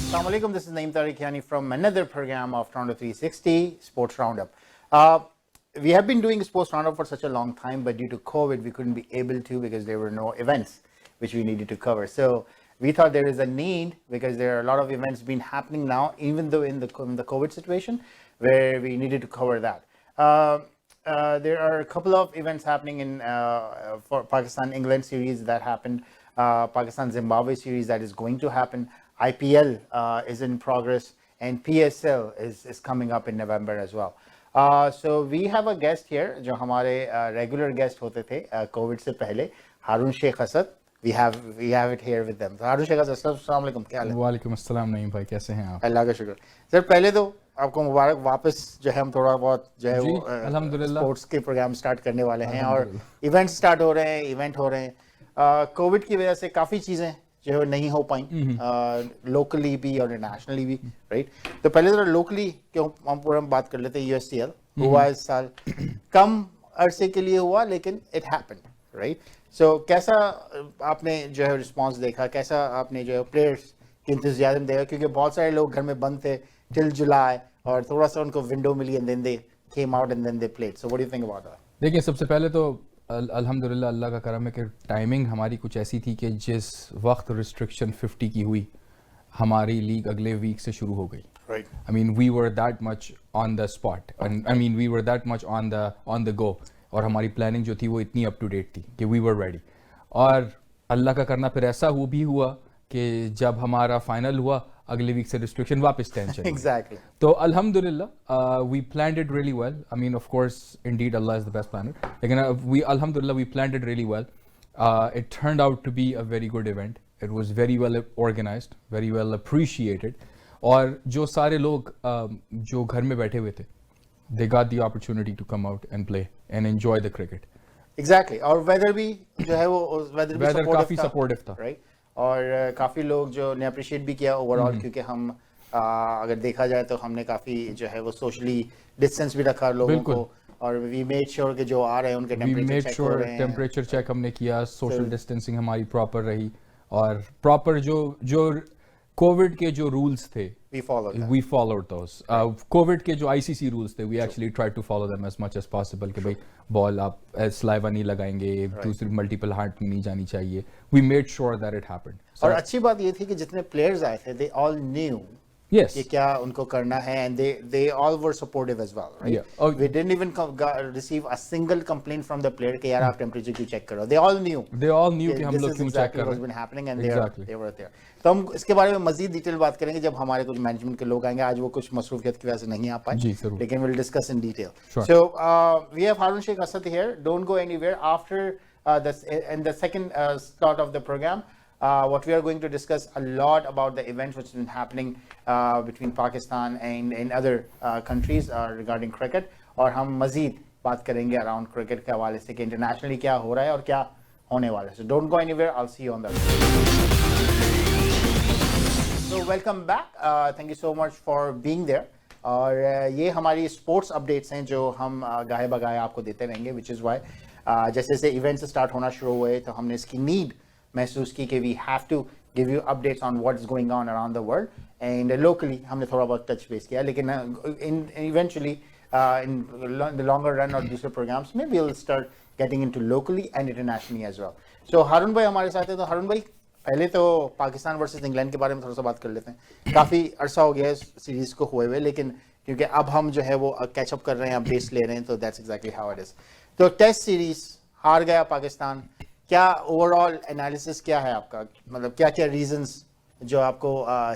Assalamu alaikum, this is Naeem Khiyani from another program of Toronto 360 Sports Roundup. We have been doing Sports Roundup for such a long time, but due to COVID, we couldn't be able to because there were no events which we needed to cover. So we thought there is a need because there are a lot of events been happening now, even though in the COVID situation, where we needed to cover that. There are a couple of events happening in for Pakistan-England series that happened, Pakistan-Zimbabwe series that is going to happen. IPL is in progress, and PSL is coming up in November as well. So we have a guest here, जो हमारे regular guest होते थे COVID से पहले, हारून Sheikh Asad. We have it here with them. हारून शेख असद, अस्सलाम वालेकुम, क्या हाल है? वालेकुम अस्सलाम नईम भाई, कैसे हैं आप? अल्लाह का शुक्र. सर पहले तो आपको मुबारक, वापस जो है हम थोड़ा बहुत जो है वो अल्हम्दुलिल्लाह स्पोर्ट्स के प्रोग्राम स्टार्ट करने वाले हैं और इवेंट स्टार्ट हो रहे हैं, इवेंट हो रहे हैं. कोविड की वजह से काफ़ी चीज़ें जो है नहीं हो पाई, लोकली भी और इंटरनेशनली भी, राइट? तो पहले तो लोकली क्यों हम पूरा बात कर लेते हैं. EOSCL हुआ इस साल, कम अरसे के लिए हुआ, लेकिन इट हैपेंड, राइट? सो कैसा आपने जो है रिस्पांस देखा, कैसा आपने जो है प्लेयर्स की इंतज़ाम देखा, क्योंकि बहुत सारे लोग घर में बंद थे टिल जुलाई और थोड़ा सा उनको विंडो मिली and then they came out and then they played. So what do you think about that? देखिए, सबसे पहले तो अल्हम्दुलिल्लाह अल्लाह का करम है कि टाइमिंग हमारी कुछ ऐसी थी कि जिस वक्त रिस्ट्रिक्शन 50 की हुई, हमारी लीग अगले वीक से शुरू हो गई. Right. I mean, we were that much on the spot, and I mean, we were that much on the go. और हमारी प्लानिंग जो थी वो इतनी अप टू डेट थी कि we were ready. और अल्लाह का करना फिर ऐसा भी हुआ कि जब हमारा फाइनल हुआ, अगले वीक से रिस्ट्रिक्शन वापस टेंशन. Exactly. तो अल्हम्दुलिल्लाह we planned it really well. I mean, of course, indeed Allah is the best planner. लेकिन we planned it really well. It turned out to be a very good event. It was very well organized, very well appreciated. और जो सारे लोग जो घर में बैठे हुए थे, they got the opportunity to come out and play and enjoy the cricket. Exactly. और वेदर भी जो है वो वेदर काफी सपोर्टिव था, राइट? और काफ़ी लोग जो ने अप्रिशिएट भी किया ओवरऑल, क्योंकि हम अगर देखा जाए तो हमने काफ़ी जो है वो सोशली डिस्टेंस भी रखा लोगों को, और वी मेड श्योर कि जो आ रहे हैं उनके टेम्परेचर चेक हमने किया, सोशल डिस्टेंसिंग हमारी प्रॉपर रही, और प्रॉपर जो कोविड के जो रूल्स थे we followed those. कोविड के जो ICC रूल्स थे, we actually tried to follow them as much as possible कि भाई बॉल आप स्लाइवा नहीं लगाएंगे, दूसरी मल्टीपल हार्ट नहीं जानी चाहिए. We made sure that it happened. और अच्छी बात ये थी कि जितने प्लेयर्स आए थे, they all knew yes कि क्या उनको करना है, and they all were supportive as well, right? Yeah. We didn't even receive a single complaint from the player कि यार आप टेम्परेचर क्यों चेक करो. They all knew कि हम लोग क्यों चेक कर रहे हैं. This is exactly what's been happening and they were there. तो हम इसके बारे में मजीद डिटेल बात करेंगे जब हमारे कुछ मैनेजमेंट के लोग आएंगे. आज वो कुछ मसरूफियत की वजह से नहीं आ पाए, लेकिन we'll discuss in detail. So we have Harun Sheikh Asad here. Don't go anywhere. After in the second slot of the program, what we are going to discuss a lot about the events which have been happening between Pakistan and other countries regarding cricket, और हम मजीद बात करेंगे around cricket के हवाले से कि internationally क्या हो रहा है और क्या होने वाला है. So don't go anywhere. I'll see you on the So welcome back. Thank you so much for being there. और ये हमारी स्पोर्ट्स अपडेट्स हैं जो हम गाहे बगाहे आपको देते रहेंगे, which is why जैसे जैसे इवेंट्स स्टार्ट होना शुरू हुए तो हमने इसकी नीड महसूस की कि we have to give you updates on what is going on around the world, and locally हमने थोड़ा बहुत टच बेस किया, लेकिन eventually in the longer run और दूसरे प्रोग्राम्स में we will start getting into locally and internationally as well. So Haroon भाई हमारे साथ है. तो हारून भाई, पहले तो पाकिस्तान वर्सेस इंग्लैंड के बारे में थोड़ा सा बात कर लेते हैं. काफ़ी अरसा हो गया है सीरीज़ को हुए हुए, लेकिन क्योंकि अब हम जो है वो कैचअप कर रहे हैं, अब बेस ले रहे हैं, तो that's exactly how it is. तो टेस्ट सीरीज़ हार गया पाकिस्तान. क्या ओवरऑल एनालिसिस क्या है आपका, मतलब क्या क्या रीजंस जो आपको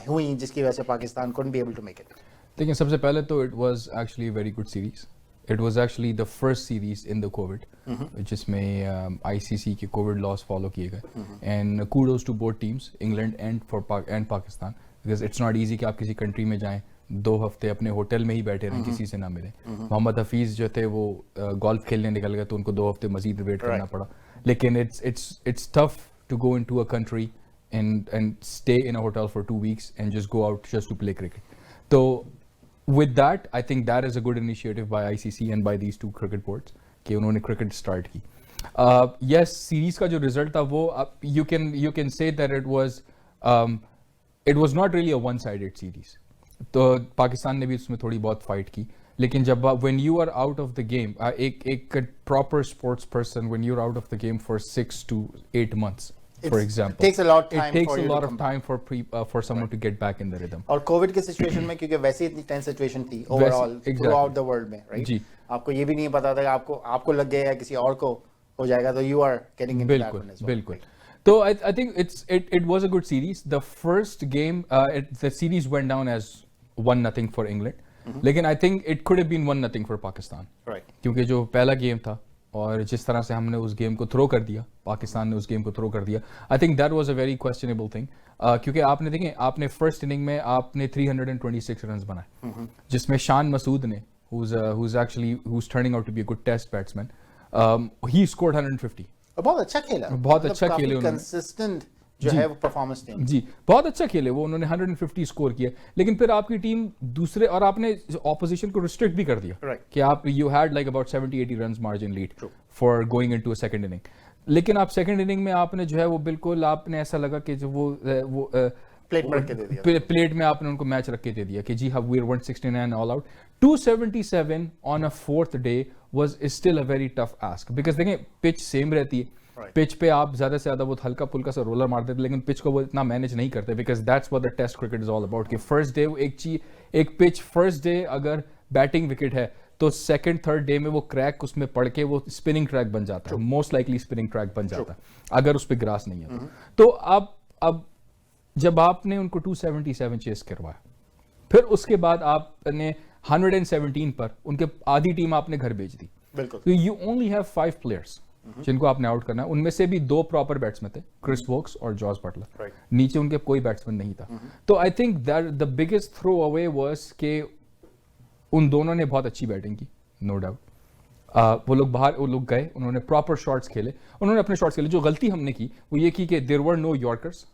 हुई जिसकी वजह से Pakistan couldn't be able to make it? देखिए, सबसे पहले तो it was actually a very good series. It was actually the first series in the covid जिसमें ICC के कोविड लॉस फॉलो किए गए, and kudos to both teams, England and Pakistan, because it's not easy कि आप किसी country में जाएं, 2 हफ्ते अपने होटल में ही बैठे रहें, किसी से ना मिले. मोहम्मद हफीज़ जो थे वो गोल्फ खेलने निकल गए, तो उनको 2 हफ्ते मजीद वेट करना पड़ा. लेकिन it's tough to go into a country and stay in a hotel for 2 weeks and just go out just to play cricket. So with that, I think that is a good initiative by ICC and by these 2 cricket boards कि उन्होंने cricket start की. Yes, series का जो result था वो you can say that it was it was not really a one sided series, तो पाकिस्तान ने भी उसमें थोड़ी बहुत फाइट की, लेकिन जब when you are out of the game, एक proper sports person, when you are out of the game for 6 to 8 months, for example, it takes a lot of time it takes for a you to lot come of time for someone to get back in the rhythm. और Covid के situation में, क्योंकि वैसे इतनी tense situation थी overall through out the world में, right? जी, आपको ये भी नहीं पता था कि आपको लग गया या किसी और को हो जाएगा, तो you are getting into that one as well. बिल्कुल। तो I think it was a good series. The first game, the series went down as 1-0 for England. लेकिन I think it could have been 1-0 for Pakistan. Right. क्योंकि जो पहला game था और जिस तरह से हमने उस गेम को थ्रो कर दिया, पाकिस्तान ने उस गेम को थ्रो कर दिया, आई think that was a very questionable thing. क्योंकि आपने देखें, आपने फर्स्ट इनिंग में आपने 326 रन बनाए, जिसमें शान मसूद ने who's turning out to be a good test batsman, he scored 150। बहुत अच्छा खेला, बहुत अच्छा खेले उन्होंने, कंसिस्टेंट जो है वो परफॉर्मेंस थी जी, बहुत अच्छा खेले वो, उन्होंने 150 स्कोर किया, लेकिन फिर आपकी टीम दूसरे, और आपने ऑपोजिशन को रिस्ट्रिक्ट भी कर दिया कि आप you had like about 70-80 runs margin lead for going into a second inning. लेकिन आप सेकंड इनिंग में आपने जो है वो बिल्कुल, आपने ऐसा लगा कि जो वो प्लेट में रख के दे दिया, प्लेट में आपने उनको मैच रख के दे दिया कि जी हाँ, we are 169 all out. 277 on a fourth day was still a very tough ask, because देखें पिच सेम रहती है, पिच पे आप ज्यादा से ज्यादा बहुत हल्का फुल्का सा रोलर मार देते, लेकिन पिच को वो इतना मैनेज नहीं करते, because that's what the test cricket is all about कि फर्स्ट डे एक पिच फर्स्ट डे अगर बैटिंग विकेट है तो सेकंड थर्ड डे में वो क्रैक उसमें पड़ के वो स्पिनिंग ट्रैक बन जाता है, मोस्ट लाइकली स्पिनिंग ट्रैक बन जाता है अगर उस पर ग्रास नहीं है तो अब जब आपने उनको 277 चेस करवाया, फिर उसके बाद आपने 117 पर उनके आधी टीम आपने घर भेज दी। बिल्कुल। यू ओनली हैव 5 प्लेयर्स जिनको आपने आउट करना है, उनमें से भी 2 प्रॉपर बैट्समैन थे, क्रिस वोक्स और जॉर्ज बटलर, नीचे उनके कोई बैट्समैन नहीं था। तो I think that the biggest throw away was के उन दोनों ने बहुत अच्छी बैटिंग की, नो डाउट। वो लोग गए, उन्होंने प्रॉपर शॉट्स खेले, उन्होंने अपने शॉट्स खेले। जो गलती हमने की वो ये की कि there were no yorkers,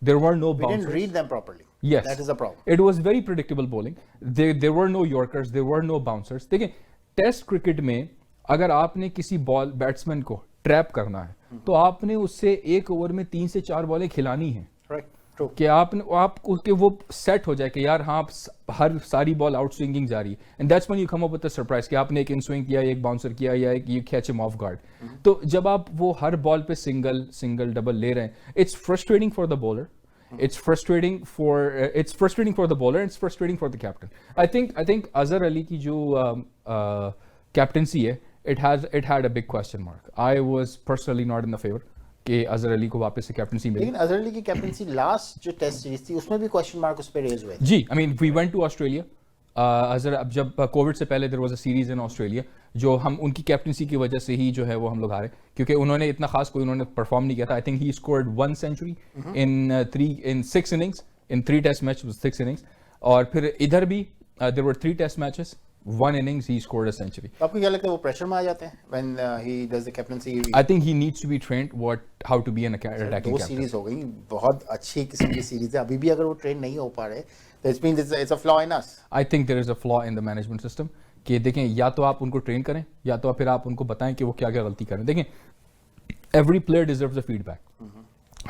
there were no bouncers. We didn't read them properly. Yes, that is the problem. It was very predictable bowling. There were no Yorkers, there were no bouncers. देखिए, test cricket में अगर आपने किसी batsman को trap करना है तो आपने उससे एक ओवर में 3 से 4 बॉलें खिलानी है, कि आप उसके वो सेट हो जाए कि यार हाँ हर सारी बॉल आउट स्विंगिंग जा रही है, and that's when you come up with the surprise कि आपने एक इन स्विंग किया, एक बाउंसर किया, या एक you catch him of guard. तो जब आप वो हर बॉल पे सिंगल डबल ले रहे हैं, it's frustrating for the bowler, it's frustrating for the bowler, and it's frustrating for the captain. I think Azhar Ali की जो captaincy है, it had a big question mark. I was personally not in the favor कि अजहर अली को वापस से captaincy मिली। लेकिन अजहर अली की captaincy last जो टेस्ट सीरीज थी उसमें भी क्वेश्चन मार्क उस पे रेज हुए। जी, I mean we went to Australia, Azhar, अब जब कोविड से पहले there was a series in Australia, जो हम उनकी कैप्टनसी की वजह से ही जो है वो हम लोग हारे, क्योंकि उन्होंने इतना खास कोई उन्होंने परफॉर्म नहीं किया था। I think he scored 1 century in 6 innings, in 3 test match 6 innings, और फिर इधर भी there were 3 test matches, 1 innings he scored a century. आपको क्या लगता है वो प्रेशर में आ जाते हैं when he does the captaincy? I think he needs to be trained how to be an attacking captain. 2 series हो गई, बहुत अच्छी किस्म की सीरीज है, अभी भी अगर वो ट्रेन नहीं हो पा रहे तो it means it's a flaw in us. I think there is a flaw in the management system कि देखें, या तो आप उनको ट्रेन करें या तो फिर आप उनको बताएं कि वो क्या क्या गलती करें। देखें, every player deserves a feedback.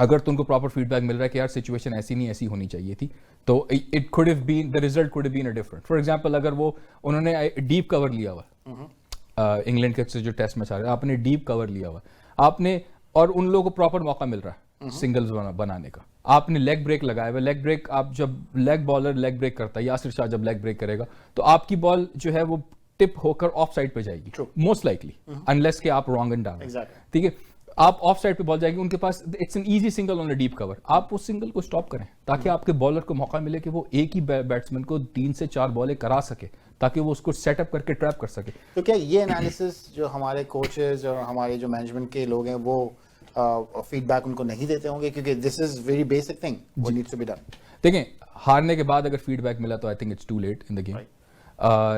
अगर तुमको प्रॉपर फीडबैक मिल रहा है कि यार सिचुएशन ऐसी नहीं ऐसी होनी चाहिए थी, तो it could have been, the result could have been a different. For example, अगर वो उन्होंने डीप कवर लिया हुआ इंग्लैंड के जो टेस्ट मैच आ रहे हैं, आपने डीप कवर लिया हुआ आपने, और उन लोगों को प्रॉपर मौका मिल रहा है सिंगल्स बनाने का, आपने लेग ब्रेक लगाया हुआ। लेग ब्रेक, आप जब लेग बॉलर लेग ब्रेक करता है, यासिर शाह जब लेग ब्रेक करेगा तो आपकी बॉल जो है वो टिप होकर ऑफ साइड पे जाएगी मोस्ट लाइकली, अनलेस कि आप रॉन्ग एंड डालें, ठीक है, आप ऑफ साइड पे बॉल जाएगी, उनके पास it's an easy single on a deep cover, आप उस सिंगल को स्टॉप करें ताकि आपके बॉलर को मौका मिले कि वो एक ही बैट्समैन को 3 से 4 बॉलें करा सके, ताकि वो उसको सेटअप करके ट्रैप कर सके। तो क्या ये एनालिसिस जो हमारे कोचेस और हमारे जो मैनेजमेंट के लोग हैं वो फीडबैक उनको नहीं देते होंगे, क्योंकि this is very basic thing what needs to be done? देखें, हारने के बाद अगर फीडबैक मिला तो I think it's too late in the game,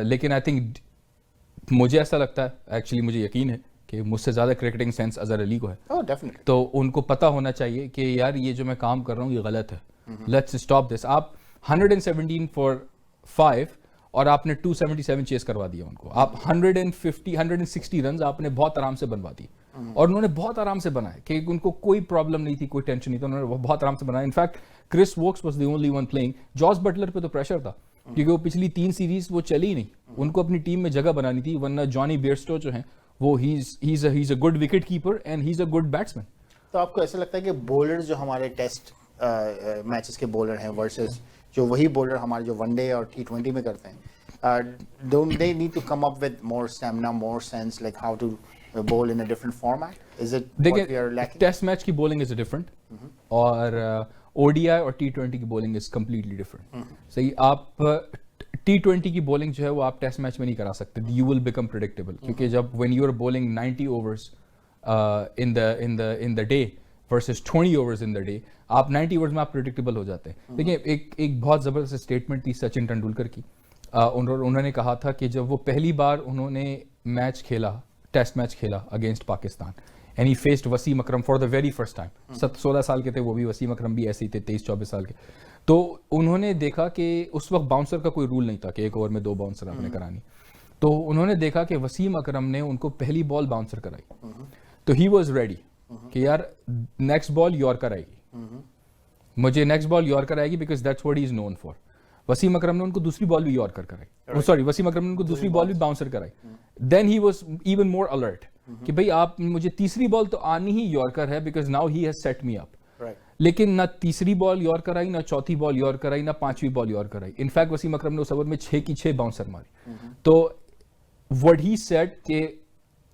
लेकिन आई थिंक मुझे ऐसा लगता है, एक्चुअली मुझे यकीन है कि मुझसे ज़्यादा क्रिकेटिंग सेंस अजहर अली को है। डेफिनेटली। तो उनको पता होना चाहिए कि यार ये जो मैं काम कर रहा हूँ ये गलत है, लेट्स स्टॉप दिस। आप 117 फॉर 5 और आपने 277 चेस करवा दिया उनको, आप 160 रन आपने बहुत आराम से बनवा दिए, और उन्होंने बहुत आराम से बनाए कि उनको कोई प्रॉब्लम नहीं थी, कोई टेंशन नहीं था, उन्होंने बहुत आराम से बनाया। In fact Chris Woakes was the only one playing, Jos Buttler पे तो प्रेशर था क्योंकि वो पिछली 3 सीरीज वो चली ही नहीं, उनको अपनी टीम में जगह बनानी थी, वरना जॉनी बेयरस्टो जो हैं वो ही is a good wicket keeper and he is a good batsman. तो आपको ऐसा लगता है कि बॉलर जो हमारे टेस्ट मैचेस के बॉलर हैं वर्सेस जो वही बॉलर हमारे जो वनडे और T20 में करते हैं, don't they need to come up with more stamina, more sense, like how to bowl in a different format? Is it what we are lacking? Test match की bowling is different और ODI और T20 की bowling is completely different. सही, आप T20 की bowling जो है वो आप टेस्ट मैच में नहीं करा सकते, यू विल बिकम प्रेडिक्टेबल, क्योंकि जब when you are bowling 90 overs in the day versus 20 overs in the day, आप 90 ओवर्स में आप प्रेडिक्टेबल हो जाते हैं। देखिए एक बहुत ज़बरदस्त स्टेटमेंट थी सचिन तेंदुलकर की, उन्होंने कहा था कि जब वो पहली बार उन्होंने मैच खेला, टेस्ट मैच खेला against Pakistan, and he faced Wasim Akram for the very first time, 16 साल के थे वो भी, वसीम अकरम भी ऐसे ही थे 23-24 साल के, तो उन्होंने देखा कि उस वक्त बाउंसर का कोई रूल नहीं था कि एक ओवर में 2 बाउंसर आपने करानी, तो उन्होंने देखा कि वसीम अकरम ने उनको पहली बॉल बाउंसर कराई, तो ही वॉज रेडी कि यार नेक्स्ट बॉल यॉर्कर आएगी, मुझे नेक्स्ट बॉल यॉर्कर आएगी because that's what he is known for. Wasim Akram ने उनको दूसरी बॉल भी यॉर्कर कराई, सॉरी वसीम अकरम ने उनको दूसरी बॉल भी बाउंसर कराई, then he was even more alert कि भाई आप मुझे तीसरी बॉल तो आनी ही यॉर्कर है because now he has set me up. लेकिन ना तीसरी बॉल यॉर्कर आई, ना चौथी बॉल यॉर्कर आई, ना 5वीं बॉल यॉर्कर आई। इनफैक्ट वसीम अकरम ने उस ओवर में 6 की 6 बाउंसर मारी। तो व्हाट ही सेड कि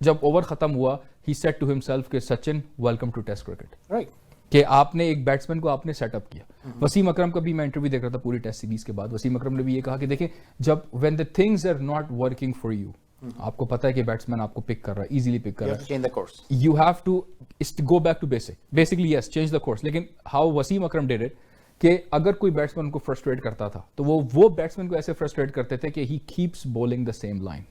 जब ओवर खत्म हुआ, he said to himself कि Sachin welcome to test cricket, right, कि आपने एक बैट्समैन को आपने सेटअप किया। वसीम अकरम का भी मैं इंटरव्यू देख रहा था पूरी टेस्ट सीरीज के बाद, वसीम अकरम ने भी ये कहा कि देखिए जब when the things are not working for you, आपको पता है कि बैट्समैन आपको पिक कर रहा है, इजीली पिक कर रहा है, change the course, you have to go back to basically yes, change the course. लेकिन how Wasim Akram did it कि अगर कोई बैट्समैन को फ्रस्ट्रेट करता था तो वो बैट्समैन को ऐसे फ्रस्ट्रेट करते थे कि he keeps bowling the same line.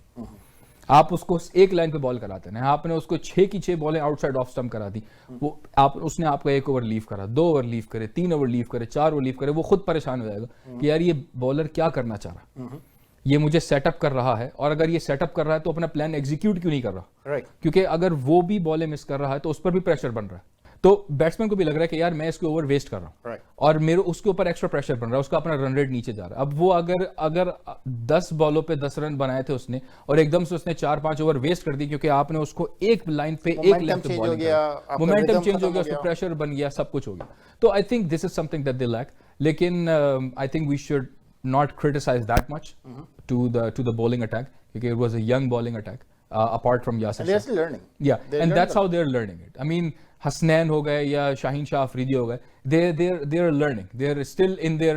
आप उसको एक लाइन पे बॉल कराते हैं, आपने उसको 6 की 6 बॉलें आउटसाइड ऑफ स्टंप करा दी, वो उसने आपको 1 ओवर लीव करा, 2 ओवर लीव करे, 3 ओवर लीव करे, 4 ओवर लीव करे, वो खुद परेशान हो जाएगा कि यार ये बॉलर क्या करना चाह रहा, ये मुझे सेटअप कर रहा है, और अगर ये सेटअप कर रहा है तो अपना प्लान एग्जीक्यूट क्यों नहीं कर रहा, क्योंकि अगर वो भी बॉलें मिस कर रहा है तो उस पर भी प्रेशर बन रहा है। तो बैट्समैन को भी लग रहा है कि यार मैं इसके ओवर वेस्ट कर रहा हूं, और मेरे उसके ऊपर एक्स्ट्रा प्रेशर बन रहा है, उसका अपना रन रेट नीचे जा रहा है। अब वो अगर 10 बॉलों पे 10 रन बनाए थे उसने, और एकदम से उसने 4-5 ओवर वेस्ट कर दी क्योंकि आपने उसको एक लाइन पे एक लेंथ पे बॉलिंग किया, मोमेंटम चेंज हो गया, उसको प्रेशर बन गया, सब कुछ हो गया। तो I think this is something that they lack, लेकिन I think we should not criticize that much to the bowling attack because it was a young bowling attack apart from Yasir. And they're still learning. Yeah, and that's how they're learning it. I mean, Hasnain हो गए या शाहीन शाह अफरीदी हो गए, they're learning. They're still in their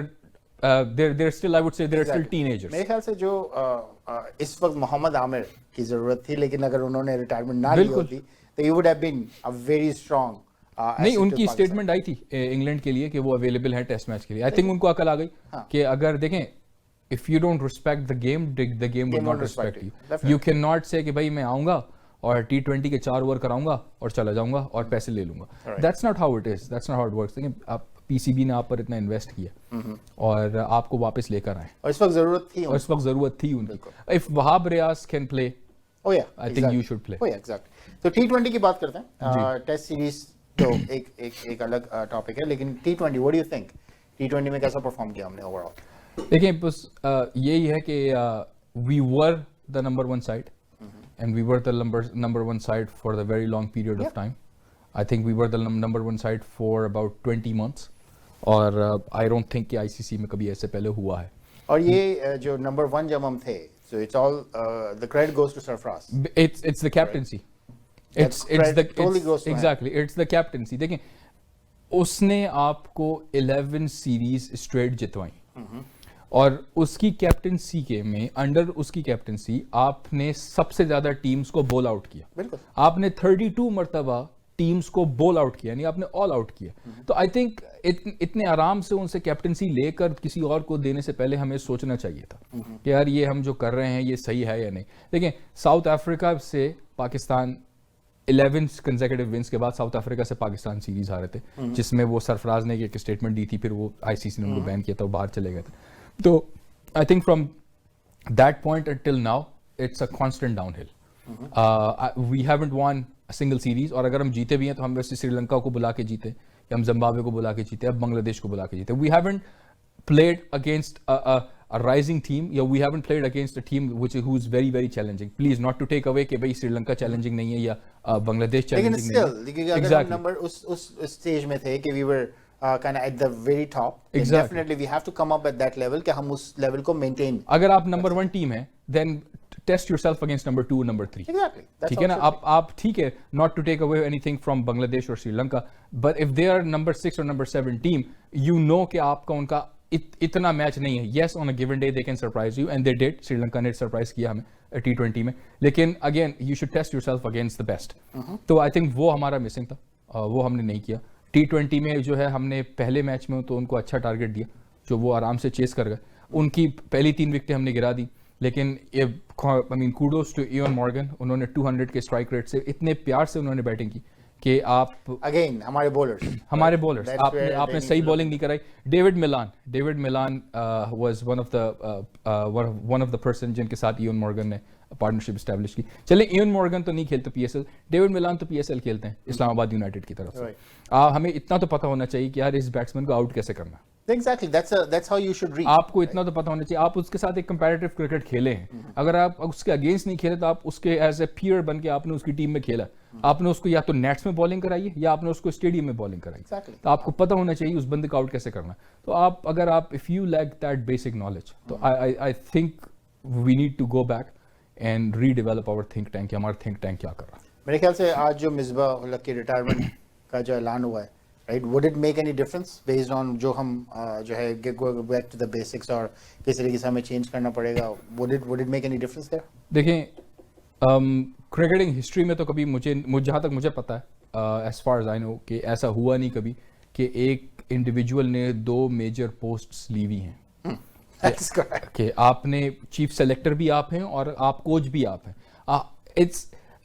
they're still, I would say, they're still teenagers. मेरे ख्याल से जो इस वक्त मोहम्मद आमिर की जरूरत थी, लेकिन अगर उन्होंने रिटायरमेंट ना ली होती तो he would have been a very strong नहीं, उनकी स्टेटमेंट आई थी इंग्लैंड के लिए कि वो अवेलेबल है टेस्ट मैच के लिए। आई थिंक उनको अकल आ गई कि अगर देखें, if you don't respect the game will not respect you. You can not से कि भाई मैं आऊंगा और T20 के 4 ओवर कराऊंगा और चला जाऊंगा और पैसे ले लूंगा। That's not how it is, that's not how it works. देखिए आप पीसीबी ने आप पर इतना इन्वेस्ट किया और आपको वापस लेकर आए, और इस वक्त जरूरत थी उनकी। If Wahab Riaz can play, I think you should play. Exactly. तो T20 की बात करते हैं, टेस्ट सीरीज तो एक अलग टॉपिक है, लेकिन T20 what do you think, T20 में कैसा परफॉर्म किया हमने ओवरऑल? देखिए बस यही है कि we were the number 1 side and we were the number 1 side for the very long period of time. I think we were the number 1 side for about 20 months, और I don't think कि ICC में कभी ऐसे पहले हुआ है। और ये जो नंबर 1 जब हम थे, so it's all the credit goes to Sarfraz. It's the captaincy. It's the captaincy. देखें, उसने आपको 11 सीरीज स्ट्रेट जितवाई, और उसकी कैप्टनसी के में अंडर उसकी कैप्टनसी आपने सबसे ज्यादा टीम्स को बॉल आउट किया। बिल्कुल, आपने 32 मरतबा टीम्स को बॉल आउट किया, यानी आपने ऑल आउट किया। तो आई थिंक इतने आराम से उनसे कैप्टनसी लेकर किसी और को देने से पहले हमें सोचना चाहिए था कि यार ये हम जो कर रहे हैं ये सही है या नहीं। देखिए साउथ अफ्रीका से पाकिस्तान 11 कंसेक्यूटिव विंस के बाद साउथ अफ्रीका से पाकिस्तान सीरीज हारे थे, जिसमें वो सरफराज ने एक स्टेटमेंट दी थी, फिर वो आईसीसी ने उनको बैन किया था, वो बाहर चले गए थे। तो I think from that point until now, it's a constant downhill. We haven't won a single series, और अगर हम जीते भी हैं तो हम वैसे श्रीलंका को बुला के जीते, या हम जिम्बाब्वे को बुला के जीते, अब बांग्लादेश को बुला के जीते. We haven't played against a rising team, या we haven't played against a team who's very very challenging. Please not to take away कि भाई श्रीलंका challenging नहीं है या बांग्लादेश challenging नहीं है. लेकिन अगर हम नंबर उस स्टेज में थे कि we were kind of at the very top, then definitely we have to come up at that level कि हम उस level को maintain. अगर आप नंबर 1 टीम है, then test yourself against number 2 number 3. Exactly. ठीक है ना. आप ठीक है, not to take away anything from Bangladesh or Sri Lanka, but if they are number 6 or number 7 team, you know कि आपका उनका इतना मैच नहीं है. Yes, on a given day they can surprise you, and they did. Sri Lanka ने surprise किया हमें T20 में. लेकिन again, you should test yourself against the best. तो I think वो हमारा मिसिंग था, वो हमने नहीं किया. T20 में जो है हमने पहले मैच में तो उनको अच्छा टारगेट दिया, जो वो आराम से चेस कर गए. उनकी पहली 3 विकेटें हमने गिरा दी. लेकिन I mean kudos to Eoin Morgan, उन्होंने 200 के स्ट्राइक रेट से इतने प्यार से उन्होंने बैटिंग की कि आप अगेन हमारे बॉलर्स आपने सही बॉलिंग नहीं कराई. David Milan was one of the person जिनके साथ इयन मॉर्गन ने पार्टनरशिप एस्टैब्लिश की. चले इयन मॉर्गन तो नहीं खेलते पीएसएल, डेविड मिलान तो पीएसएल खेलते हैं इस्लामाबाद यूनाइटेड की तरफ से. हमें इतना तो पता होना चाहिए कि यार इस बैट्समैन को आउट कैसे करना. Exactly, that's how you should read. आपको इतना तो पता होना चाहिए. आप उसके साथ एक कंपैरेटिव क्रिकेट खेले हैं. अगर आप उसके अगेंस्ट नहीं खेले तो आप उसके एज ए पीयर बन के आपने उसकी टीम में खेला, आपने उसको या तो नेट्स में बॉलिंग कराई है या आपने उसको स्टेडियम में बॉलिंग कराई. Exactly. तो आपको पता होना चाहिए उस बंदे को आउट कैसे करना. तो आप if you lack that basic knowledge, तो I think we need to go back and redevelop our think tank. हमारा थिंक टैंक क्या कर रहा है. मेरे ख्याल से आज जो मिसबा उल हक की रिटायरमेंट का जो ऐलान हुआ है, right, would it make any difference based on जो हम जो है go back to the basics, और किस तरीके से हमें चेंज करना पड़ेगा? Would it make any difference there? देखें, क्रिकेटिंग हिस्ट्री में तो कभी मुझे जहाँ तक मुझे पता है, as far as I know, कि ऐसा हुआ नहीं कभी कि एक इंडिविजुअल ने 2 मेजर पोस्ट्स ली हुई हैं. कि आपने चीफ सेलेक्टर भी आप हैं और आप कोच भी आप हैं.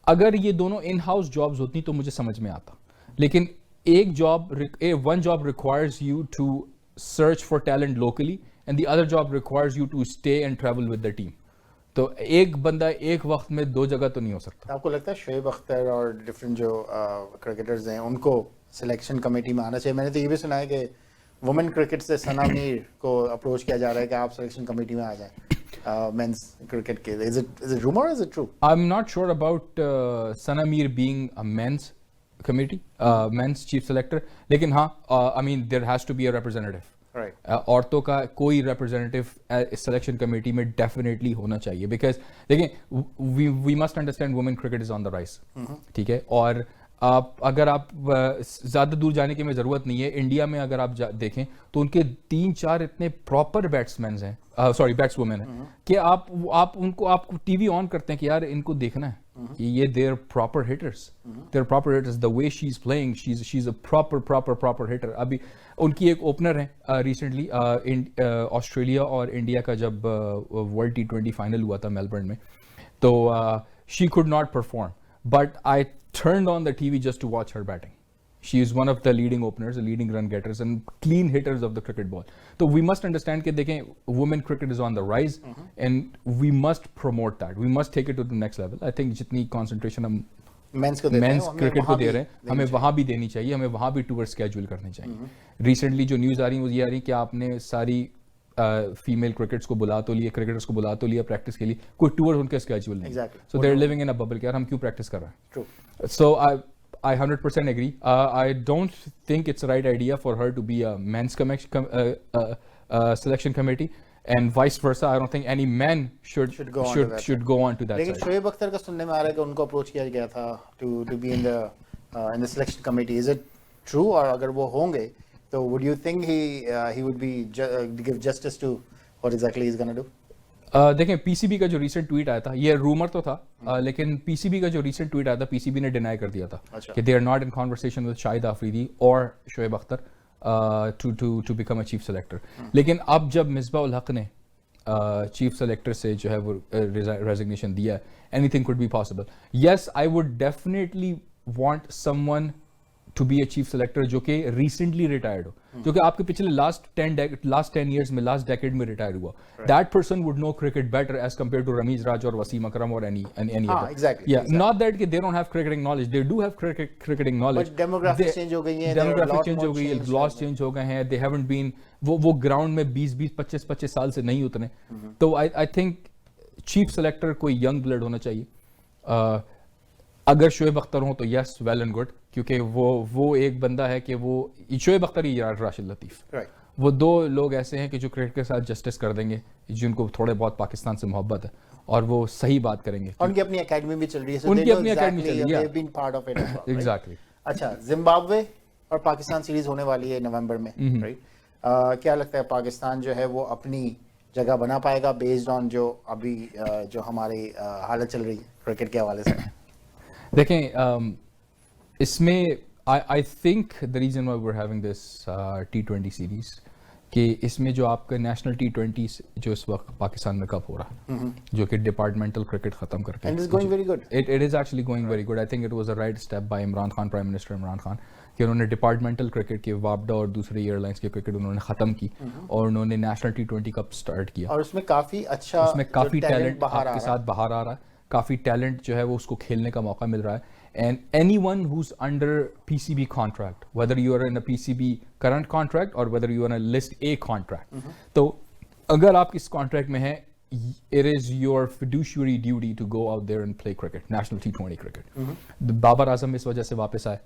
अगर ये दोनों इन हाउस जॉब्स होती तो मुझे समझ में आता. लेकिन one job requires you to search for talent locally, and the other job requires you to stay and travel with the team. तो एक बंदा एक वक्त में 2 जगह तो नहीं हो सकता. आपको लगता है शोएब अख्तर और डिफरेंट जो क्रिकेटर्स हैं उनको सिलेक्शन कमेटी में आना चाहिए? मैंने तो ये भी सुना है कि वुमेन क्रिकेट से सना मीर को अप्रोच किया जा रहा है कि आप सिलेक्शन कमेटी में आ जाएं मेंस क्रिकेट के. इज इट रूमर और is it true? I am not sure about Sana Mir being a men's committee, men's chief selector. लेकिन हाँ, I mean there has to be a representative. Right. औरतों का कोई representative selection committee में definitely होना चाहिए, because देखिए we must understand women cricket is on the rise. ठीक है. और अगर आप ज़्यादा दूर जाने की में ज़रूरत नहीं है. इंडिया में अगर आप देखें तो उनके 3-4 इतने प्रॉपर बैट्समैन हैं, बैट्सवुमेन हैं, कि आप उनको आपको टीवी ऑन करते हैं कि यार इनको देखना है कि ये there proper hitters, the way she is playing, she is a proper hitter. अभी उनकी एक ओपनर है रिसेंटली ऑस्ट्रेलिया और इंडिया का जब वर्ल्ड T20 फाइनल हुआ था मेलबर्न में, तो she could not perform, but I turned on the TV just to watch her batting. She is one of the leading openers, the leading run getters and clean hitters of the cricket ball. So we must understand कि देखें women cricket is on the rise and we must promote that. We must take it to the next level. I think जितनी concentration हम men's cricket को दे रहे हैं, हमें वहाँ भी देनी चाहिए, हमें वहाँ भी tour schedule करनी चाहिए. Recently जो news आ रही है वो ये आ रही है कि आपने सारी फीमेल क्रिकेटर्स को बुला तो लिया प्रैक्टिस के लिए, कोई टूर उनके स्केड्यूल नहीं. So they are living in a bubble कि यार हम क्यों प्रैक्टिस कर रहे हैं. सो I 100% agree. I don't think it's the right idea for her to be a men's selection committee, and vice versa. I don't think any men should go on to that. लेकिन शोएब अख्तर का सुनने में आ रहा है कि उनको अप्रोच किया गया था to be in the selection committee. Is it true? और अगर वो होंगे तो would you think he would be give justice to what exactly he's going to do? देखें, पीसीबी का जो रीसेंट ट्वीट आया था, ये रूमर तो था, लेकिन पीसीबी का जो रीसेंट ट्वीट आया था, पीसीबी ने डिनाई कर दिया था कि they are not in conversation with Shahid Afridi और Shoaib Akhtar to become a chief selector. लेकिन अब जब मिसबा उल हक ने चीफ सेलेक्टर से जो है वो रेजिग्नेशन दिया, anything could be possible. Yes, I would definitely want someone to be a chief selector जो कि रिसेंटली रिटायर्ड हो, जो कि आपके पिछले लास्ट 10 years में, लास्ट डेकेड में रिटायर हुआ, that person would know cricket better as compared to Rameez Raja और वसीम अकरम और एनी exactly. नॉट दैट कि they don't have cricketing knowledge, they do have cricketing knowledge, but demographics change हो गई हैं, demographic change हो गई है, लॉस चेंज हो गए हैं, दे हैवंट बीन वो ग्राउंड में 20 25 साल से नहीं उतरे, तो आई थिंक चीफ सेलेक्टर कोई यंग ब्लड होना चाहिए। अगर शोएब अख्तर हो तो यस, वेल एंड गुड, क्योंकि वो एक बंदा है कि वो शोएब अख्तर ही राशिद लतीफ़, वो दो लोग ऐसे हैं कि जो क्रिकेट के साथ जस्टिस कर देंगे, जिनको थोड़े बहुत पाकिस्तान से मोहब्बत है और वो सही बात करेंगे। उनकी अपनी एकेडमी भी चल रही है, उनकी अपनी एकेडमी चल रही है, एग्जैक्टली। अच्छा, जिम्बाब्वे और पाकिस्तान सीरीज होने वाली है नवंबर में, राइट? क्या लगता है पाकिस्तान जो है वो अपनी जगह बना पाएगा बेस्ड ऑन जो अभी जो हमारी हालत चल रही है क्रिकेट के हवाले से? देखें, इसमें I think the reason why we are having this T20 series कि इसमें जो आपका नेशनल T20 जो इस वक्त पाकिस्तान में कप हो रहा है, जो कि डिपार्टमेंटल क्रिकेट खत्म करके, and is going very good, it is actually going very good. I think it was a right step by Imran Khan, prime minister Imran Khan, कि उन्होंने डिपार्टमेंटल क्रिकेट के वापडा और दूसरे एयरलाइंस के क्रिकेट उन्होंने खत्म की और उन्होंने नेशनल T20 कप स्टार्ट किया, और उसमें काफी अच्छा, उसमें काफी टैलेंट आपके साथ बाहर आ रहा है, काफी टैलेंट जो है वो उसको खेलने का मौका मिल रहा है। And anyone who's under PCB contract, whether you are in a PCB current contract or whether you are in a list A contract, तो अगर आप इस contract में हैं, it is your fiduciary duty to go out there and play cricket, national T20 cricket. Babar Azam इस वजह से वापस आए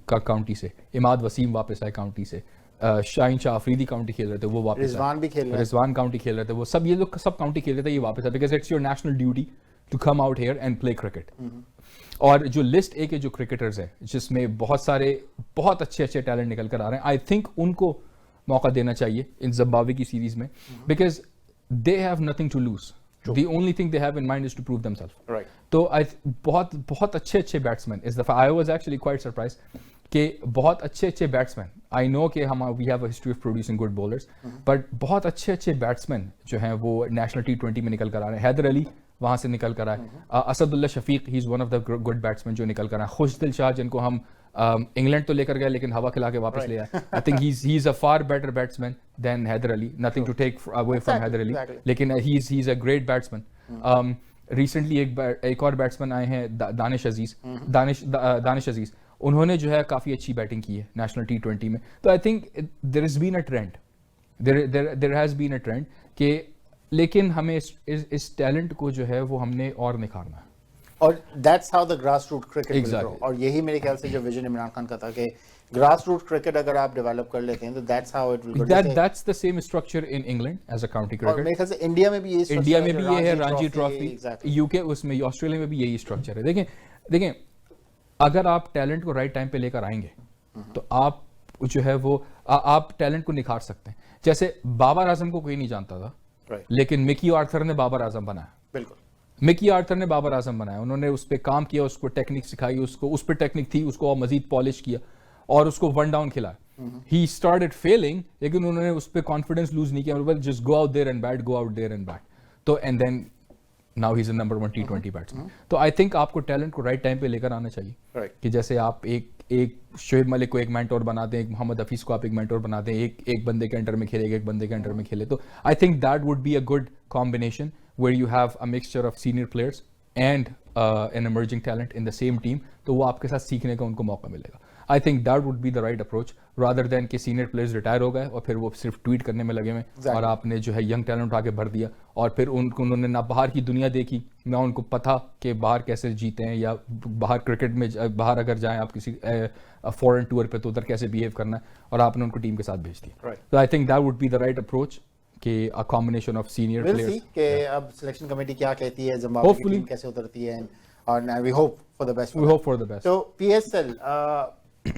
काउंटी से, इमाद वसीम वापस आए काउंटी से, शाहीन शाह अफरीदी काउंटी खेल रहे थे, वो वापस रिजवान भी खेल रहे थे, रिजवान काउंटी खेल रहे थे, वो सब ये लोग सब काउंटी खेल रहे थे, ये वापस आए, because it's your national duty to come out here and play cricket. और जो लिस्ट ए के जो क्रिकेटर्स हैं, जिसमें बहुत सारे बहुत अच्छे टैलेंट निकल कर आ रहे हैं, आई थिंक उनको मौका देना चाहिए इन जिम्बाब्वे की सीरीज में, because they have nothing to lose, the only thing they have in mind is to prove themselves, right? तो बहुत अच्छे बैट्समैन इस दफा, I was actually quite surprise कि बहुत अच्छे बैट्समैन, आई नो कि हम we have a history of producing good bowlers, but बहुत अच्छे बैट्समैन जो हैं वो नेशनल T20 में निकल कर आ रहे हैं। हैदर अली वहां से निकल कर आए, Asadullah Shafiq, he is one of the good batsman जो निकल कर आए, खुशदिल शाह जिनको हम इंग्लैंड तो लेकर गए लेकिन हवा खिला के वापस ले आए, I think he is a far better batsman than Haider Ali, nothing to take away from Haider Ali, लेकिन he is a great batsman. Recently एक और बैट्समैन आए हैं, दानिश अजीज, उन्होंने जो है काफी अच्छी बैटिंग की है नेशनल T20 में। तो I think there has been a trend, there has been a trend कि, लेकिन हमें इस टैलेंट को जो है वो हमने और निखारना है, और that's how the grass root cricket will grow. और यही मेरे ख्याल से जो विजन इमरान खान का था कि ग्रास रूट क्रिकेट अगर आप डेवलप कर लेते हैं तो that's how it will grow. That's the same structure in England as a county cricket, मेरे ख्याल से इंडिया में भी ये है, रणजी ट्रॉफी, यूके उसमें, ऑस्ट्रेलिया में भी यही स्ट्रक्चर है। देखें अगर आप टैलेंट को राइट टाइम पे लेकर आएंगे तो आप जो है वो आप टैलेंट को निखार सकते हैं। जैसे बाबर आजम को कोई नहीं जानता था, लेकिन मिकी आर्थर ने बाबर आजम बनाया, बिल्कुल, मिकी आर्थर ने बाबर आजम बनाया, उन्होंने उस पर काम किया, उसको टेक्निक सिखाई, उसको उस पर टेक्निक थी, उसको और मजीद पॉलिश किया और उसको वन डाउन खिलाया। ही स्टार्टेड फेलिंग, लेकिन उन्होंने उस पर कॉन्फिडेंस लूज नहीं किया, just go out there and bat, go out there and bat, तो and then now he is the number 1 T20 batsman. तो आई थिंक आपको टैलेंट को राइट टाइम पे लेकर आना चाहिए, कि जैसे आप एक शोएब मलिक को एक मेंटोर बनाते हैं, एक मोहम्मद हफीज को आप एक मेंटोर बनाते हैं, एक बंदे के अंडर में खेले, एक बंदे के अंडर में खेले, तो I think that would be a good combination where you have a mixture of senior players and an emerging talent in the same team, तो वो आपके साथ सीखने का उनको मौका मिलेगा। I think that would be the right approach, rather than कि सीनियर प्लेयर्स रिटायर हो गए और फिर वो सिर्फ ट्वीट करने में लगे हुए और आपने जो है यंग टैलेंट उठा के भर दिया, और फिर उन्होंने ना बाहर की दुनिया देखी, ना उनको पता कि बाहर कैसे जीते हैं, या बाहर क्रिकेट में बाहर अगर जाएं आप किसी फॉरेन टूर पे तो उधर कैसे बिहेव करना है, और आपने उनको टीम के साथ भेज दिया। तो I think that would be the right approach, कि a combination of senior players, कि अब सिलेक्शन कमेटी क्या कहती है, जिम्बाब्वे की टीम कैसे उतरती है, और we hope for the best, we hope for the best. तो PSL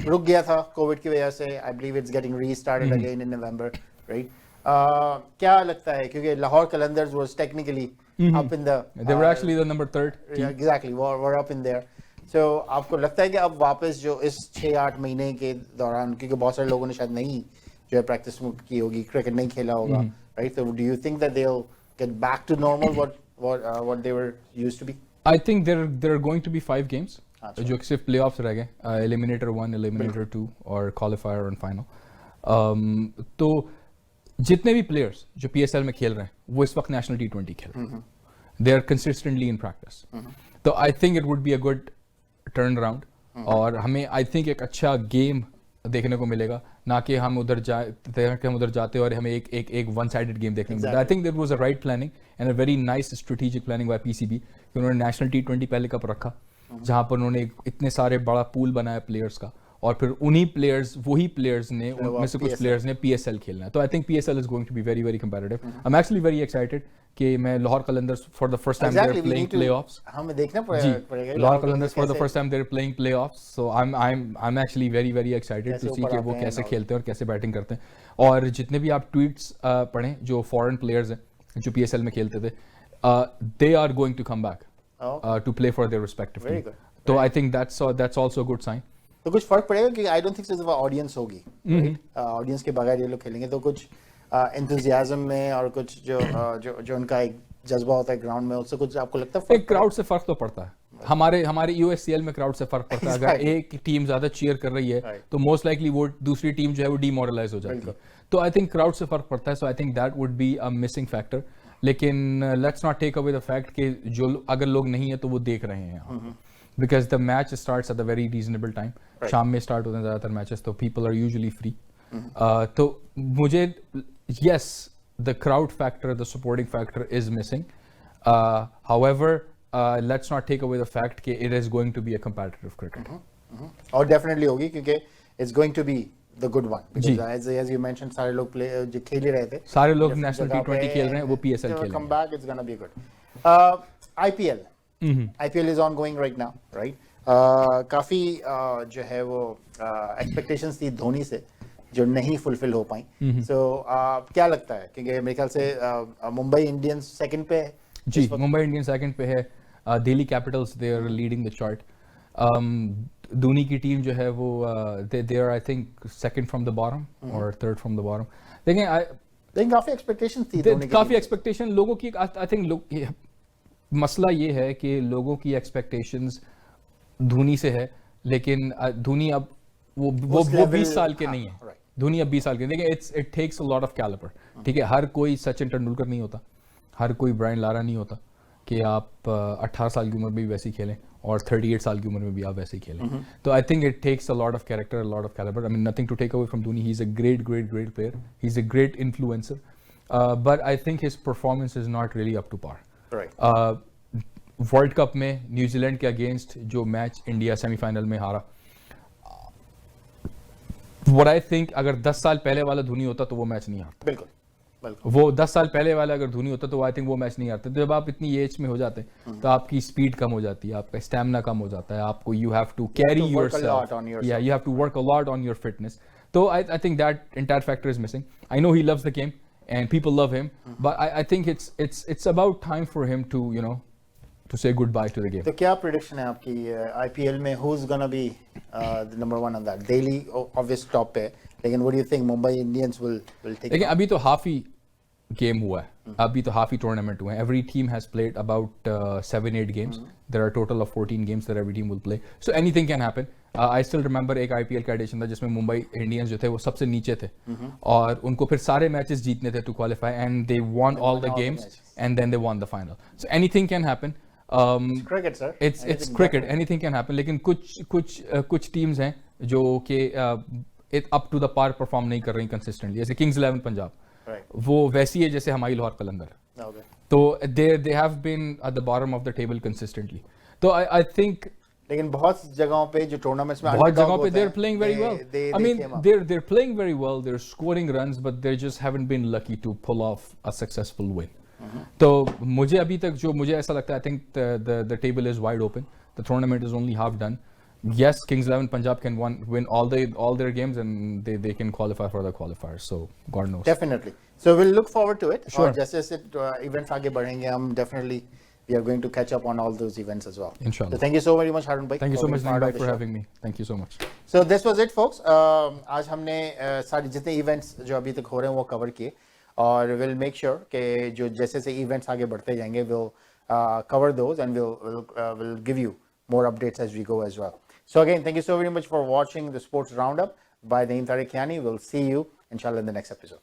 रुक गया था कोविड की वजह से, I believe it's getting restarted again in November, right? क्या लगता है, क्योंकि Lahore Qalandars was technically up in the they were actually the number 3rd team. Exactly, were up in there. So आपको लगता है कि अब वापस जो इस 6-8 महीने के दौरान, क्योंकि बहुत सारे लोगों ने शायद नहीं जो है प्रैक्टिस की होगी, क्रिकेट नहीं खेला होगा, right? So do you think that they'll get back to normal what they were used to be? I think there are going to be 5 games. जो सिर्फ प्लेऑफ्स रह गए, एलिमिनेटर 1, एलिमिनेटर 2 और क्वालिफायर और फाइनल। तो जितने भी प्लेयर्स जो पीएसएल में खेल रहे हैं वो इस वक्त नेशनल T20 खेल रहे हैं, they are consistently in practice. तो I think it would be a good turn around, और हमें आई थिंक एक अच्छा गेम देखने को मिलेगा, ना कि हम उधर जाते और हमें एक वन साइडेड गेम देखने को मिलता है। I think there was a right planning and a very nice strategic planning by PCB कि उन्होंने नेशनल T20 पहले कप रखा, जहां पर उन्होंने इतने सारे बड़ा पूल बनाया प्लेयर्स का, और फिर वही प्लेयर्स ने, उनमें से कुछ प्लेयर्स ने पीएसएल खेलना है। तो I think PSL is going to be very very competitive. I am actually very excited कि मैं Lahore Qalandars for the first time they are playing playoffs. हमें देखना पड़ेगा Lahore Qalandars for the first time they are playing playoffs, so I am actually very very excited to see कि वो कैसे खेलते हैं और कैसे बैटिंग करते हैं। और जितने भी आप ट्वीट्स पढ़ें जो फॉरेन प्लेयर्स हैं जो पीएसएल में खेलते थे, they are going to come back to play for their respective team. तो I think that's also a good sign. तो कुछ फर्क पड़ेगा कि आई डोंट थिंक सिर्फ ऑडियंस होगी, ऑडियंस के बगैर ये लोग खेलेंगे, तो कुछ एंथुसियाज्म में और कुछ जो उनका एक जज्बा होता है ग्राउंड में, उससे कुछ आपको लगता है? एक क्राउड से फर्क तो पड़ता है, हमारे EOSCL में क्राउड से फर्क पड़ता है। अगर एक टीम ज्यादा चीयर कर रही है तो मोस्ट लाइकली वो दूसरी टीम जो है वो डीमोरलाइज हो जाती है। तो आई थिंक क्राउड से फर्क पड़ता है, so I think that would be a missing factor. लेकिन let's not take away the fact कि जो अगर लोग नहीं है तो वो देख रहे हैं, because the match starts at a very reasonable time. शाम में start होते हैं ज़्यादातर matches, तो people are usually free. तो मुझे yes, the crowd factor, the supporting factor is missing. However, let's not take away the fact कि it is going to be a competitive cricket. और definitely होगी, क्योंकि it's going to be the good one. Because as you mentioned, सारे लोग जो खेल ही रहे थे, सारे लोग national T20 खेल रहे हैं, वो PSL खेल रहे हैं. Come back, it's gonna be good. IPL. IPL is ongoing right now, right? काफी जो है वो expectations थी धोनी से जो नहीं फुलफिल हो पाई। So क्या लगता है, क्योंकि मेरे ख्याल से मुंबई इंडियंस सेकंड पे है। जी, मुंबई इंडियंस सेकंड पे है, Delhi Capitals they are leading the chart. Dhoni की टीम जो है वो they are I think second from the bottom और थर्ड फ्रॉम द बॉटम। लेकिन काफी एक्सपेक्टेशन थी, काफी एक्सपेक्टेशन लोगों की। आई थिंक मसला ये है कि लोगों की एक्सपेक्टेशंस धोनी से है, लेकिन धोनी अब वो 20 साल के नहीं है। धोनी अब 20 साल के, देखिए it takes a lot of calibre, ठीक है। हर कोई सचिन तेंदुलकर नहीं होता, हर कोई ब्रायन लारा नहीं होता कि आप 18 साल की उम्र में भी वैसे ही खेलें और 38 साल की उम्र में भी आप वैसे ही खेलें। तो I think it takes a lot of character, a lot of calibre. I mean nothing to take away from Dhoni, he is a great player, he is a great influencer, but I think his performance is not really up to par. World cup में New Zealand के against जो match India semifinal में हारा, what I think अगर 10 साल पहले वाला धोनी होता तो वो मैच नहीं हारता। बिल्कुल। वो 10 साल पहले वाला अगर धोनी होता तो आई थिंक वो मैच नहीं हारते। तो जब आप इतनी एज में हो जाते हैं तो आपकी स्पीड कम हो जाती है, आपका स्टैमिना कम हो जाता है, आपको you have to carry yourself, या you have to work a lot on your fitness. तो I think that entire factor is missing. I know he loves the game and people love him, but I think it's about time for him to to say goodbye to the game. तो क्या prediction है आपकी IPL में, who's gonna be the number one on that? Daily obvious top पे, लेकिन what do you think Mumbai Indians will take? लेकिन अभी तो हाफ ही गेम हुआ है, अभी तो हाफ ही टूर्नामेंट हुआ है। Every team has played about 7-8 games. There are a total of 14 games that every team will play. So anything can happen. I still remember एक IPL का एडिशन था जिसमें मुंबई इंडियंस जो थे वो सबसे नीचे थे और उनको फिर सारे मैचेस जीतने थे to qualify, and they won all the games and then they won the final. So anything can happen. Cricket, sir. It's cricket. Anything can happen. लेकिन कुछ टीम्स हैं जो कि up to the par perform नहीं कर रही consistently, जैसे Kings 11 Punjab, वो वैसी है जैसे हमारी लाहौर कलंदर। तो they have been at the bottom of the table consistently. तो I think लेकिन बहुत जगहों पे जो टूर्नामेंट्स में बहुत जगहों पे they're playing very well. I mean they're playing very well. They're scoring runs, but they just haven't been lucky to pull off a successful win. तो मुझे अभी तक जो मुझे ऐसा लगता है, I think the table is wide open. The tournament is only half done. Yes, Kings 11 Punjab can win all their games and they can qualify for the qualifiers. So God knows. Definitely. So we'll look forward to it. Sure. और जैसे जैसे events आगे बढ़ेंगे हम definitely we are going to catch up on all those events as well. Inshallah. So thank you so very much Harun bhai. Thank you so much part Naeem of the for show. having me. Thank you so much. So this was it folks. आज हमने सारे जितने events जो अभी तक हो रहे हैं वो cover किए और we'll make sure कि जो जैसे जैसे events आगे बढ़ते जाएंगे we'll cover those and we'll give you more updates as we go as well. So again, thank you so very much for watching the Sports Roundup by Naeem Khiyani. We'll see you, inshallah, in the next episode.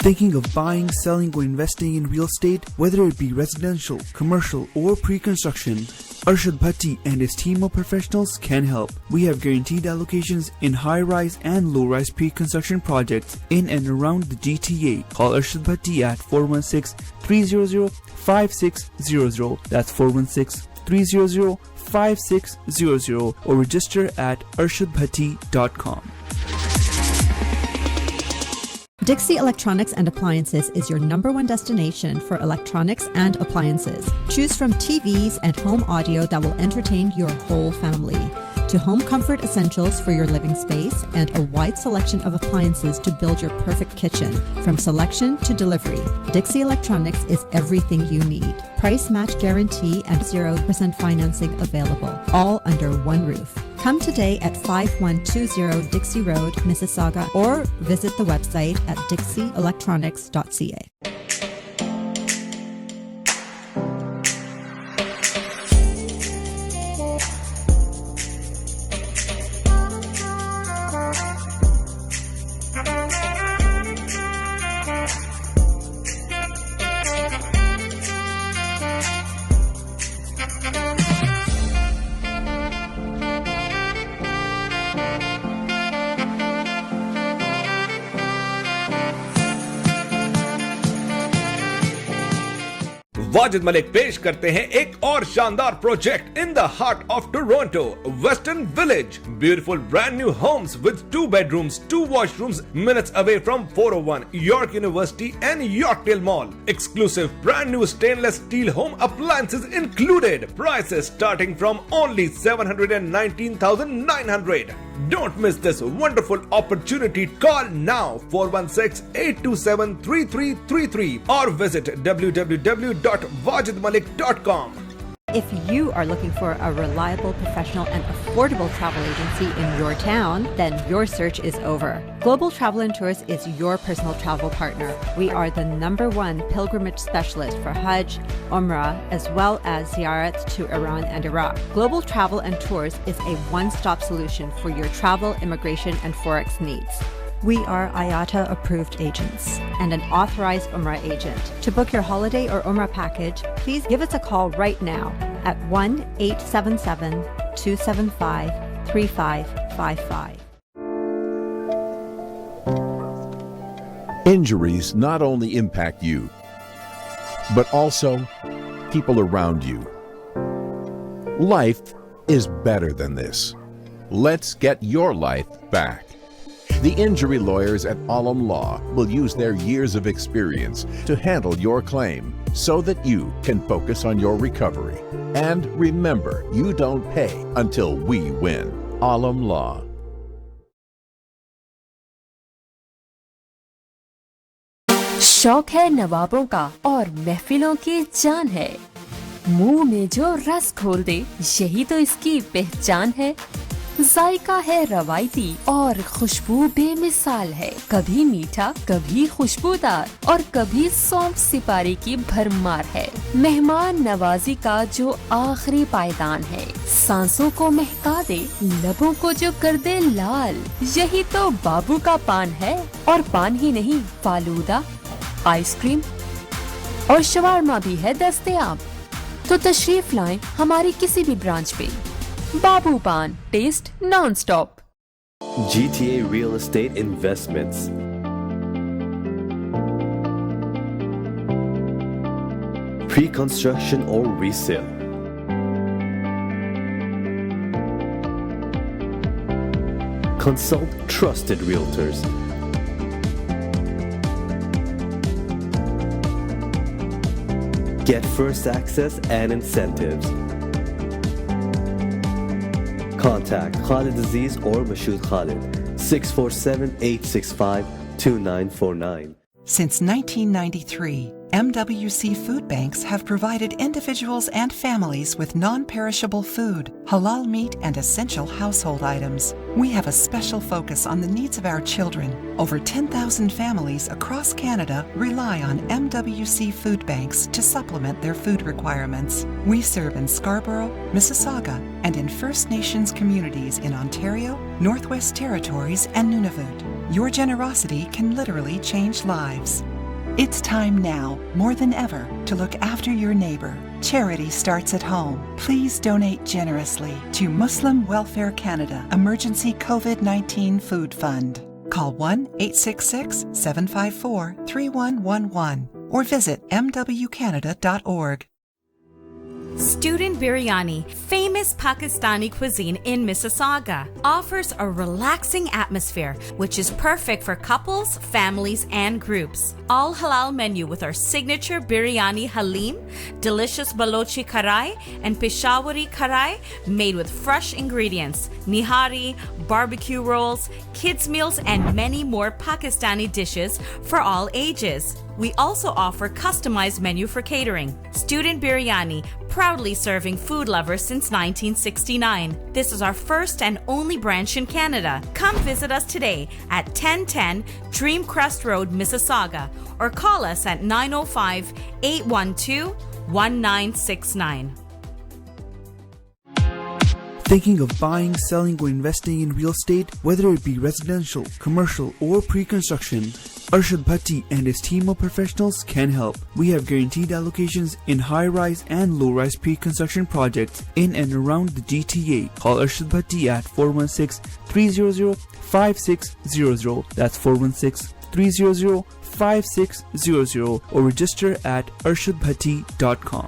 Thinking of buying, selling, or investing in real estate, whether it be residential, commercial, or pre-construction, Arshad Bhatti and his team of professionals can help. We have guaranteed allocations in high-rise and low-rise pre-construction projects in and around the GTA. Call Arshad Bhatti at 416-300-5600. That's 416-300-5600 or register at arshadbhatti.com. Dixie Electronics and Appliances is your #1 destination for electronics and appliances. Choose from TVs and home audio that will entertain your whole family, to home comfort essentials for your living space, and a wide selection of appliances to build your perfect kitchen. From selection to delivery, Dixie Electronics is everything you need. Price match guarantee and 0% financing available, all under one roof. Come today at 5120 Dixie Road, Mississauga, or visit the website at dixieelectronics.ca. Wajid Malik पेश करते हैं एक और शानदार project in the heart of Toronto, western village. Beautiful brand new homes with 2 bedrooms, 2 washrooms, minutes away from 401 York University and Yorkdale Mall. Exclusive brand new stainless steel home appliances included. Prices starting from only 719,900. Don't miss this wonderful opportunity. Call now 416-827-3333 or visit www.wajidmalik.com. If you are looking for a reliable, professional, and affordable travel agency in your town, then your search is over. Global Travel and Tours is your personal travel partner. We are the #1 pilgrimage specialist for Hajj, Umrah, as well as ziyarat to Iran and Iraq. Global Travel and Tours is a one-stop solution for your travel, immigration, and Forex needs. We are IATA approved agents and an authorized Umrah agent. To book your holiday or Umrah package, please give us a call right now at 1-877-275-3555. Injuries not only impact you, but also people around you. Life is better than this. Let's get your life back. The injury lawyers at Alam Law will use their years of experience to handle your claim so that you can focus on your recovery. And remember, you don't pay until we win. Alam Law. शौक है नवाबों का और महफिलों की जान है. मुंह में जो रस घोल दे, यही तो इसकी पहचान है। जायका है रवायती और खुशबू बेमिसाल है, कभी मीठा, कभी खुशबूदार और कभी सौंफ सिपारी की भरमार है। मेहमान नवाजी का जो आखिरी पायदान है, सांसों को महका दे, लबों को जो कर दे लाल, यही तो बाबू का पान है। और पान ही नहीं, फालूदा, आइसक्रीम और शवारमा भी है दस्तयाब। तो तशरीफ लाएं हमारी किसी भी ब्रांच पे। Babu Paan, taste non stop. GTA Real Estate Investments. Pre-construction or resale. Consult trusted realtors. Get first access and incentives. Contact Khalid Aziz or Mashood Khalid, 647-865-2949. Since 1993, MWC Food Banks have provided individuals and families with non-perishable food, halal meat, and essential household items. We have a special focus on the needs of our children. Over 10,000 families across Canada rely on MWC Food Banks to supplement their food requirements. We serve in Scarborough, Mississauga, and in First Nations communities in Ontario, Northwest Territories, and Nunavut. Your generosity can literally change lives. It's time now, more than ever, to look after your neighbor. Charity starts at home. Please donate generously to Muslim Welfare Canada Emergency COVID-19 Food Fund. Call 1-866-754-3111 or visit mwcanada.org. Student Biryani, famous Pakistani cuisine in Mississauga, offers a relaxing atmosphere which is perfect for couples, families, and groups. All halal menu with our signature biryani halim, delicious balochi karai, and Peshawari karai made with fresh ingredients, nihari, barbecue rolls, kids meals, and many more Pakistani dishes for all ages. We also offer customized menu for catering. Student Biryani, proudly serving food lovers since 1969. This is our first and only branch in Canada. Come visit us today at 1010 Dreamcrest Road, Mississauga, or call us at 905-812-1969. Thinking of buying, selling, or investing in real estate, whether it be residential, commercial, or pre-construction, Arshad Bhatti and his team of professionals can help. We have guaranteed allocations in high-rise and low-rise pre-construction projects in and around the GTA. Call Arshad Bhatti at 416-300-5600. That's 416-300-5600 or register at arshadbhatti.com.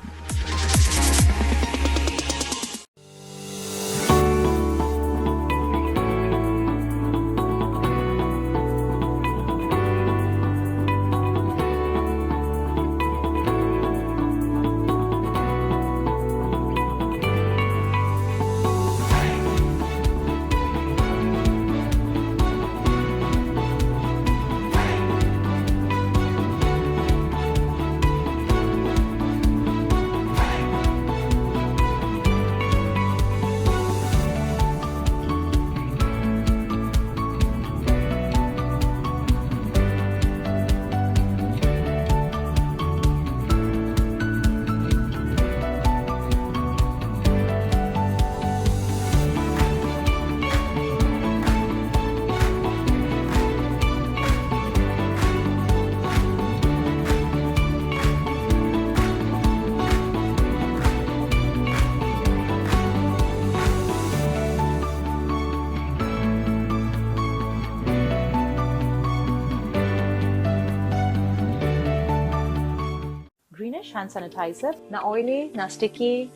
Hand sanitiser, ना oily, ना sticky,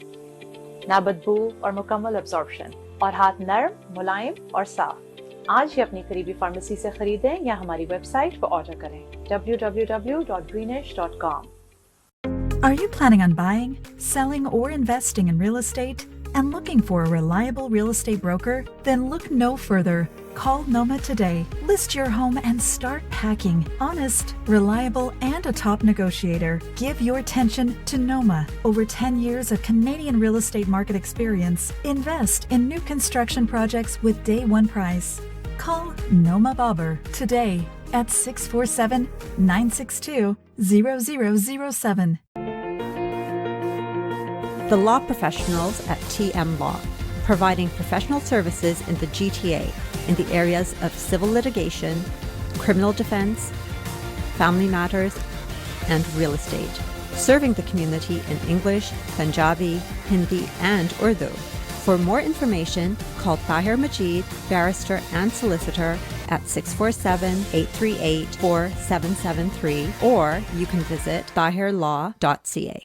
ना बदबू और मुकम्मल absorption, और हाथ नरम, मुलायम और साफ। आज ही अपनी करीबी फार्मेसी से खरीदें या हमारी वेबसाइट पर ऑर्डर करें www.greenish.com. Are you planning on buying, selling, or investing in real estate? and looking for a reliable real estate broker? Then look no further. Call Noma today. List your home and start packing. Honest, reliable, and a top negotiator. Give your attention to Noma. Over 10 years of Canadian real estate market experience. Invest in new construction projects with day one price. Call Noma Bobber today at 647-962-0007. The law professionals at TM Law, providing professional services in the GTA in the areas of civil litigation, criminal defense, family matters, and real estate, serving the community in English, Punjabi, Hindi, and Urdu. For more information, call Tahir Majid, barrister and solicitor at 647-838-4773, or you can visit tahirlaw.ca.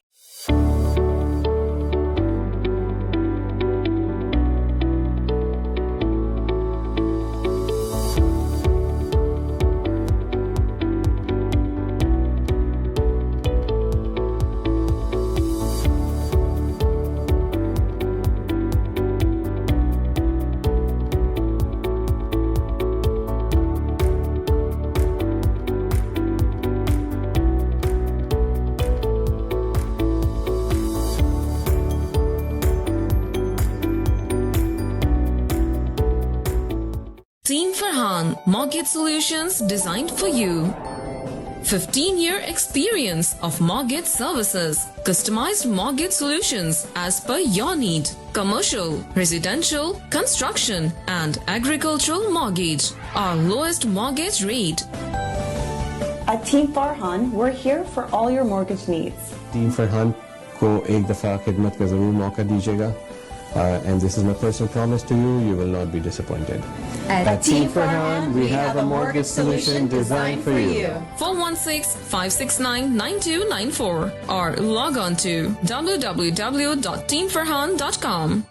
Team Farhan, mortgage solutions designed for you. 15-year experience of mortgage services. Customized mortgage solutions as per your need. Commercial, residential, construction and agricultural mortgage. Our lowest mortgage rate. At Team Farhan, we're here for all your mortgage needs. Team Farhan को एक दफा खिदमत का जरूर मौका दीजिएगा. And this is my personal promise to you, you will not be disappointed. At Team Farhan, we have a mortgage solution designed for you. 416-569-9294 or log on to www.teamfarhan.com.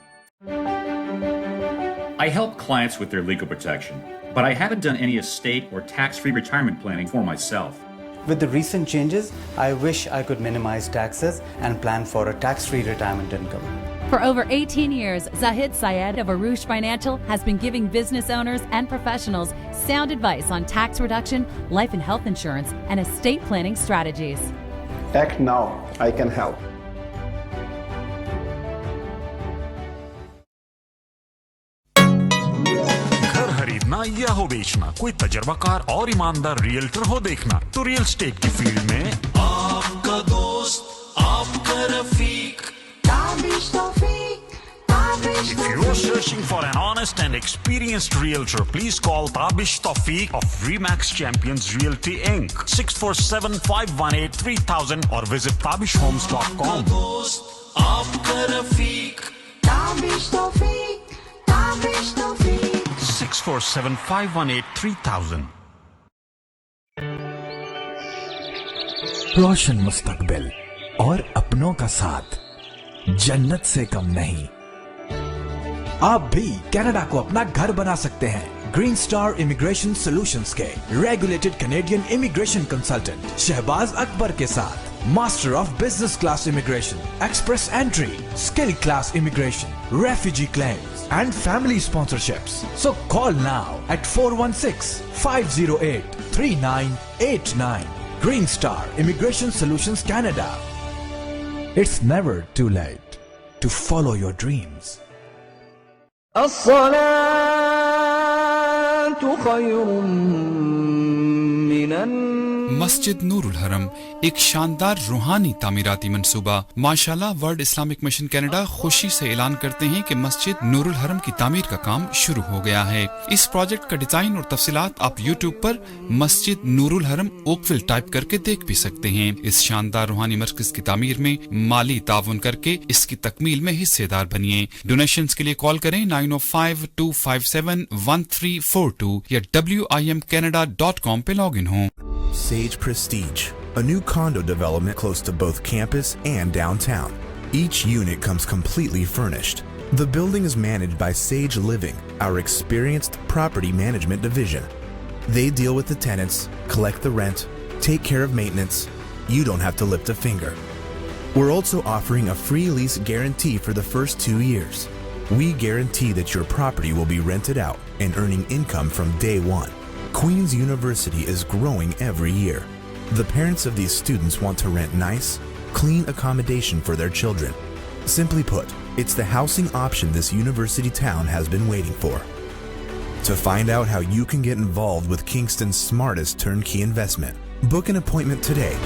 I help clients with their legal protection, but I haven't done any estate or tax-free retirement planning for myself. With the recent changes, I wish I could minimize taxes and plan for a tax-free retirement income. For over 18 years, Zahid Syed of Arush Financial has been giving business owners and professionals sound advice on tax reduction, life and health insurance, and estate planning strategies. Act now, I can help. घर खरीदना या हो बेचना, कोई तजर्बाकार और ईमानदार realtor हो देखना, तो रियल एस्टेट की फील्ड में आपका दोस्त, आपका Rafiq. If you're searching for an honest and experienced realtor, please call Tabish Tawfiq of Remax Champions Realty Inc. 647-518-3000 or visit tabishhomes.com. 647-518-3000. रोशन मुस्तकबिल और अपनों का साथ जन्नत से कम नहीं. आप भी कनाडा को अपना घर बना सकते हैं. ग्रीन स्टार इमिग्रेशन सॉल्यूशंस के regulated Canadian immigration consultant Shahbaz Akbar के साथ master of business class immigration, express entry, skill class immigration, refugee claims and family sponsorships. So call now at 416-508-3989. Green Star Immigration Solutions Canada. It's never too late to follow your dreams. मस्जिद नूरुल हरम एक शानदार रूहानी तामीराती मंसूबा. माशाल्लाह world Islamic mission Canada खुशी से ऐलान करते हैं कि मस्जिद नूरुल हरम की तामीर का काम शुरू हो गया है. इस प्रोजेक्ट का डिजाइन और तफसीलात आप यूट्यूब पर मस्जिद नूरुल हरम ओकविल टाइप करके देख भी सकते हैं. इस शानदार रूहानी मरकज की तामीर में माली ताउन करके इसकी तकमील में हिस्सेदार बनिए. डोनेशंस के लिए कॉल करें 905-257-1342 या WIMcanada.com पे लॉग इन हो. Sage Prestige, a new condo development close to both campus and downtown. Each unit comes completely furnished. The building is managed by Sage Living, our experienced property management division. They deal with the tenants, collect the rent, take care of maintenance. You don't have to lift a finger. We're also offering a free lease guarantee for the first 2 years. We guarantee that your property will be rented out and earning income from day one. Queen's University is growing every year. The parents of these students want to rent nice, clean accommodation for their children. Simply put, it's the housing option this university town has been waiting for. To find out how you can get involved with Kingston's smartest turnkey investment, book an appointment today